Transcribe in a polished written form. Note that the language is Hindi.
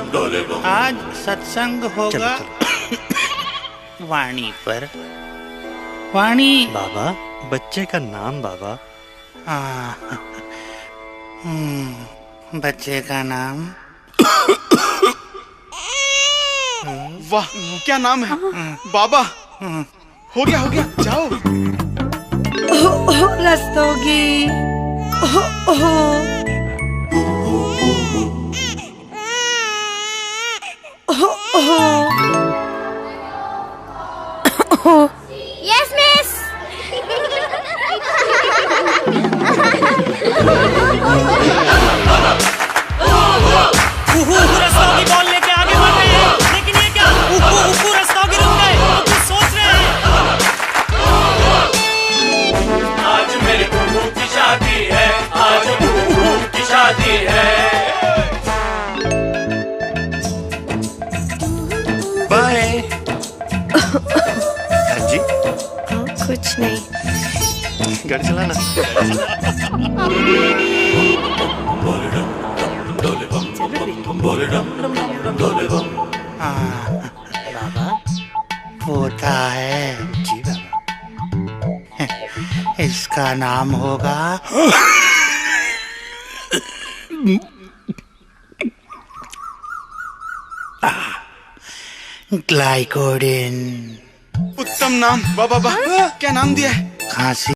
आज सत्संग होगा वाणी पर। वाणी बाबा, बच्चे का नाम बाबा। बच्चे का नाम। वाह, क्या नाम है बाबा। हो गया जाओ। Rastogi. Yes, miss. Rastogi ball लेके आगे बढ़ रहे हैं, लेकिन ये क्या? रस्तोगी रुक गए। कुछ सोच रहे हैं। आज मेरे कुकू की शादी है, आज कुकू की शादी है। बाय। जी कुछ नहीं, गाड़ी चलाना। बाबा होता है। जी बाबा। इसका नाम होगा ग्लाइकोडिन। उत्तम नाम वाह। क्या नाम दिया है? खांसी